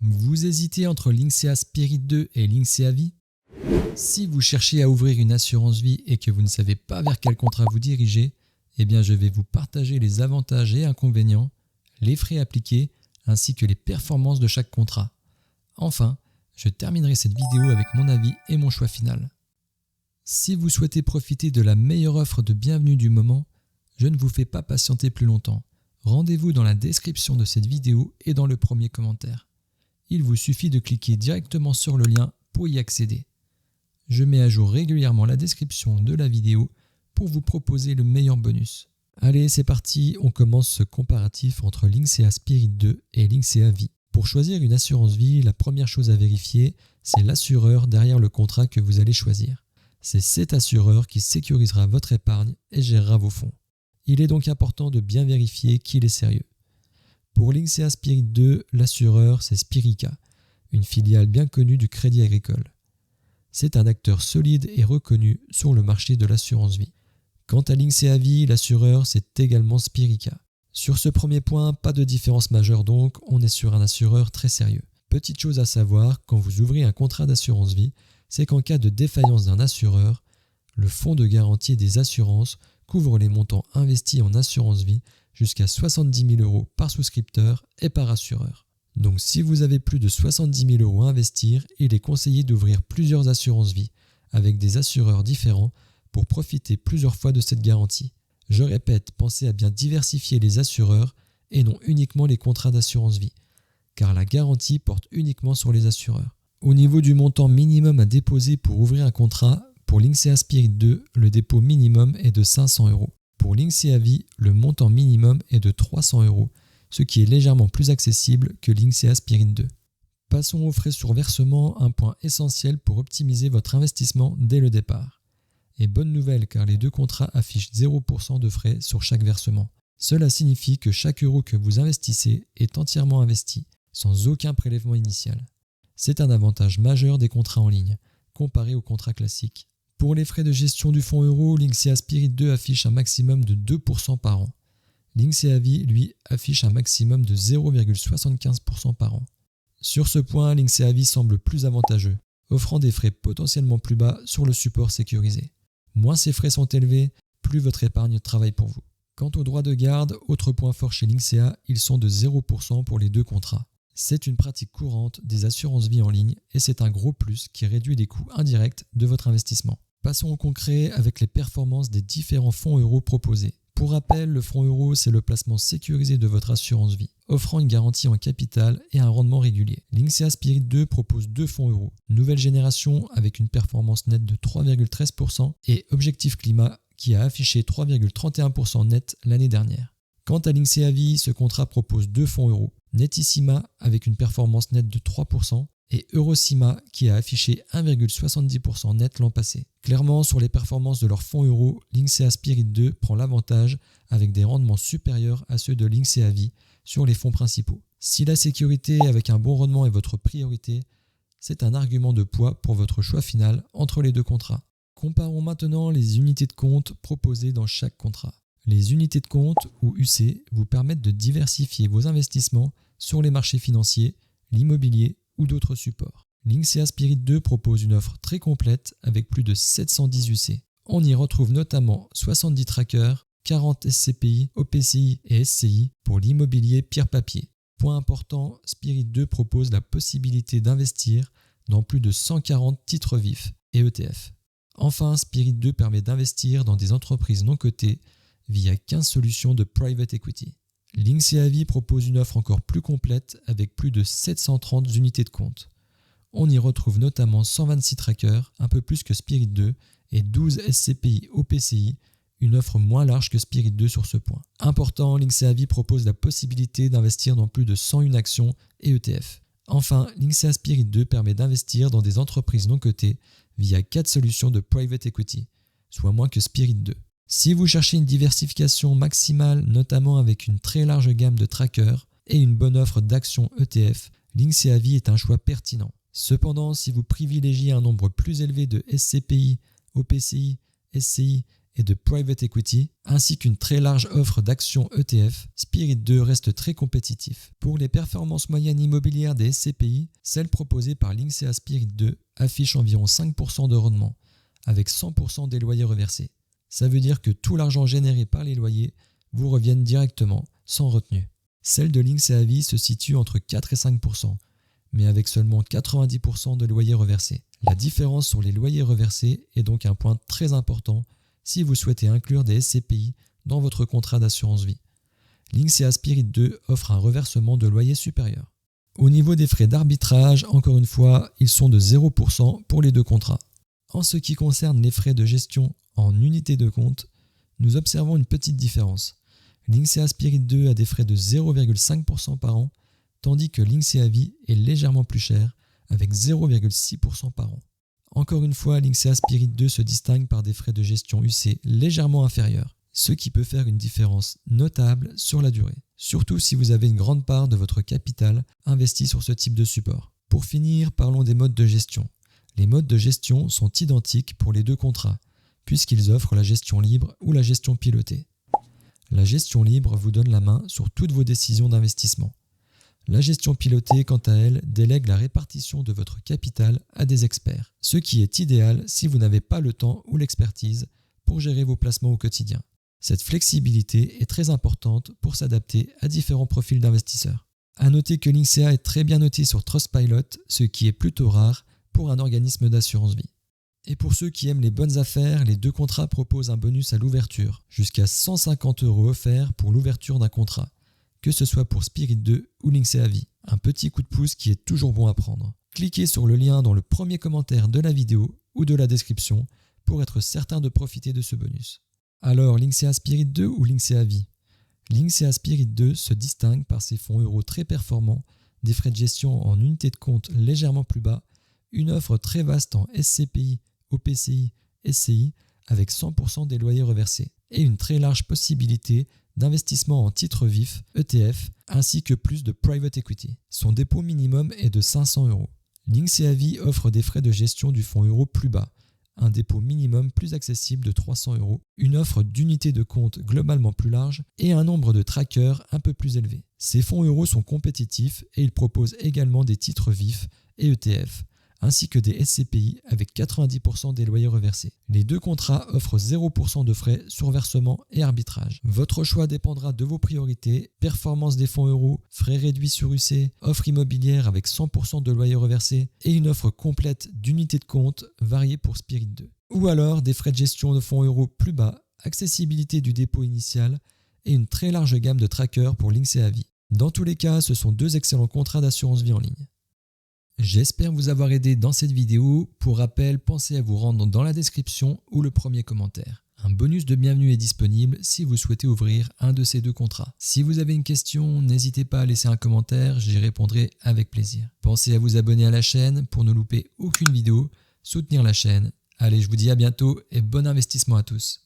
Vous hésitez entre Linksea Spirit 2 et Linksea Vie? Si vous cherchez à ouvrir une assurance vie et que vous ne savez pas vers quel contrat vous diriger, eh bien je vais vous partager les avantages et inconvénients, les frais appliqués, ainsi que les performances de chaque contrat. Enfin, je terminerai cette vidéo avec mon avis et mon choix final. Si vous souhaitez profiter de la meilleure offre de bienvenue du moment, je ne vous fais pas patienter plus longtemps. Rendez-vous dans la description de cette vidéo et dans le premier commentaire. Il vous suffit de cliquer directement sur le lien pour y accéder. Je mets à jour régulièrement la description de la vidéo pour vous proposer le meilleur bonus. Allez, c'est parti, on commence ce comparatif entre Linksea Spirit 2 et Linksea Vie. Pour choisir une assurance vie, la première chose à vérifier, c'est l'assureur derrière le contrat que vous allez choisir. C'est cet assureur qui sécurisera votre épargne et gérera vos fonds. Il est donc important de bien vérifier qu'il est sérieux. Pour Linksea Spirit 2, l'assureur, c'est Spirica, une filiale bien connue du Crédit Agricole. C'est un acteur solide et reconnu sur le marché de l'assurance vie. Quant à Linksea Vie, l'assureur, c'est également Spirica. Sur ce premier point, pas de différence majeure donc, on est sur un assureur très sérieux. Petite chose à savoir, quand vous ouvrez un contrat d'assurance vie, c'est qu'en cas de défaillance d'un assureur, le fonds de garantie des assurances couvre les montants investis en assurance vie jusqu'à 70 000 € par souscripteur et par assureur. Donc si vous avez plus de 70 000 € à investir, il est conseillé d'ouvrir plusieurs assurances vie avec des assureurs différents pour profiter plusieurs fois de cette garantie. Je répète, pensez à bien diversifier les assureurs et non uniquement les contrats d'assurance vie, car la garantie porte uniquement sur les assureurs. Au niveau du montant minimum à déposer pour ouvrir un contrat, pour Linksea Spirit 2, le dépôt minimum est de 500 €. Pour Linksea Vie, le montant minimum est de 300 €, ce qui est légèrement plus accessible que Linksea Spirit 2. Passons aux frais sur versement, un point essentiel pour optimiser votre investissement dès le départ. Et bonne nouvelle car les deux contrats affichent 0% de frais sur chaque versement. Cela signifie que chaque euro que vous investissez est entièrement investi, sans aucun prélèvement initial. C'est un avantage majeur des contrats en ligne, comparé aux contrats classiques. Pour les frais de gestion du fonds euro, Linksea Spirit 2 affiche un maximum de 2% par an. Linksea Vie, lui, affiche un maximum de 0,75% par an. Sur ce point, Linksea Vie semble plus avantageux, offrant des frais potentiellement plus bas sur le support sécurisé. Moins ces frais sont élevés, plus votre épargne travaille pour vous. Quant aux droits de garde, autre point fort chez Linksea, ils sont de 0% pour les deux contrats. C'est une pratique courante des assurances vie en ligne et c'est un gros plus qui réduit les coûts indirects de votre investissement. Passons au concret avec les performances des différents fonds euros proposés. Pour rappel, le fonds euro, c'est le placement sécurisé de votre assurance vie, offrant une garantie en capital et un rendement régulier. Linksea Spirit 2 propose deux fonds euros, nouvelle génération avec une performance nette de 3,13% et Objectif Climat qui a affiché 3,31% net l'année dernière. Quant à Linksea Vie, ce contrat propose deux fonds euros, Netissima avec une performance nette de 3% et Eurocima qui a affiché 1,70% net l'an passé. Clairement, sur les performances de leurs fonds euros, Linksea Spirit 2 prend l'avantage avec des rendements supérieurs à ceux de Linksea Vie sur les fonds principaux. Si la sécurité avec un bon rendement est votre priorité, c'est un argument de poids pour votre choix final entre les deux contrats. Comparons maintenant les unités de compte proposées dans chaque contrat. Les unités de compte, ou UC, vous permettent de diversifier vos investissements sur les marchés financiers, l'immobilier ou d'autres supports. Linksea Spirit 2 propose une offre très complète avec plus de 710 UC. On y retrouve notamment 70 trackers, 40 SCPI, OPCI et SCI pour l'immobilier pierre-papier. Point important, Spirit 2 propose la possibilité d'investir dans plus de 140 titres vifs et ETF. Enfin, Spirit 2 permet d'investir dans des entreprises non cotées via 15 solutions de private equity. Linksea Vie propose une offre encore plus complète avec plus de 730 unités de compte. On y retrouve notamment 126 trackers, un peu plus que Spirit 2, et 12 SCPI OPCI, une offre moins large que Spirit 2 sur ce point. Important, Linksea Vie propose la possibilité d'investir dans plus de 101 actions et ETF. Enfin, Linksea Spirit 2 permet d'investir dans des entreprises non cotées via 4 solutions de private equity, soit moins que Spirit 2. Si vous cherchez une diversification maximale, notamment avec une très large gamme de trackers et une bonne offre d'actions ETF, Linksea Vie est un choix pertinent. Cependant, si vous privilégiez un nombre plus élevé de SCPI, OPCI, SCI et de private equity, ainsi qu'une très large offre d'actions ETF, Spirit 2 reste très compétitif. Pour les performances moyennes immobilières des SCPI, celles proposées par Linksea Spirit 2 affichent environ 5% de rendement, avec 100% des loyers reversés. Ça veut dire que tout l'argent généré par les loyers vous reviennent directement, sans retenue. Celle de Linksea Vie se situe entre 4 et 5%, mais avec seulement 90% de loyers reversés. La différence sur les loyers reversés est donc un point très important si vous souhaitez inclure des SCPI dans votre contrat d'assurance vie. Linksea Spirit 2 offre un reversement de loyer supérieur. Au niveau des frais d'arbitrage, encore une fois, ils sont de 0% pour les deux contrats. En ce qui concerne les frais de gestion en unité de compte, nous observons une petite différence. Linksea Spirit 2 a des frais de 0,5% par an, tandis que Linksea Vie est légèrement plus cher, avec 0,6% par an. Encore une fois, Linksea Spirit 2 se distingue par des frais de gestion UC légèrement inférieurs, ce qui peut faire une différence notable sur la durée, surtout si vous avez une grande part de votre capital investi sur ce type de support. Pour finir, parlons des modes de gestion. Les modes de gestion sont identiques pour les deux contrats, puisqu'ils offrent la gestion libre ou la gestion pilotée. La gestion libre vous donne la main sur toutes vos décisions d'investissement. La gestion pilotée, quant à elle, délègue la répartition de votre capital à des experts, ce qui est idéal si vous n'avez pas le temps ou l'expertise pour gérer vos placements au quotidien. Cette flexibilité est très importante pour s'adapter à différents profils d'investisseurs. À noter que Linksea est très bien noté sur Trustpilot, ce qui est plutôt rare pour un organisme d'assurance vie. Et pour ceux qui aiment les bonnes affaires, les deux contrats proposent un bonus à l'ouverture, jusqu'à 150 € offerts pour l'ouverture d'un contrat, que ce soit pour Spirit 2 ou Linksea Vie. Un petit coup de pouce qui est toujours bon à prendre. Cliquez sur le lien dans le premier commentaire de la vidéo ou de la description pour être certain de profiter de ce bonus. Alors, Linksea Spirit 2 ou Linksea Vie? Linksea Spirit 2 se distingue par ses fonds euros très performants, des frais de gestion en unité de compte légèrement plus bas, une offre très vaste en SCPI, OPCI, SCI avec 100% des loyers reversés et une très large possibilité d'investissement en titres vifs, ETF, ainsi que plus de private equity. Son dépôt minimum est de 500 €. Linksea Vie offre des frais de gestion du fonds euro plus bas, un dépôt minimum plus accessible de 300 €, une offre d'unités de compte globalement plus large et un nombre de trackers un peu plus élevé. Ces fonds euros sont compétitifs et ils proposent également des titres vifs et ETF, ainsi que des SCPI avec 90% des loyers reversés. Les deux contrats offrent 0% de frais sur versement et arbitrage. Votre choix dépendra de vos priorités, performance des fonds euros, frais réduits sur UC, offre immobilière avec 100% de loyers reversés et une offre complète d'unités de compte variée pour Spirit 2. Ou alors des frais de gestion de fonds euros plus bas, accessibilité du dépôt initial et une très large gamme de trackers pour Linksea Vie. Dans tous les cas, ce sont deux excellents contrats d'assurance vie en ligne. J'espère vous avoir aidé dans cette vidéo. Pour rappel, pensez à vous rendre dans la description ou le premier commentaire. Un bonus de bienvenue est disponible si vous souhaitez ouvrir un de ces deux contrats. Si vous avez une question, n'hésitez pas à laisser un commentaire, j'y répondrai avec plaisir. Pensez à vous abonner à la chaîne pour ne louper aucune vidéo, soutenir la chaîne. Allez, je vous dis à bientôt et bon investissement à tous.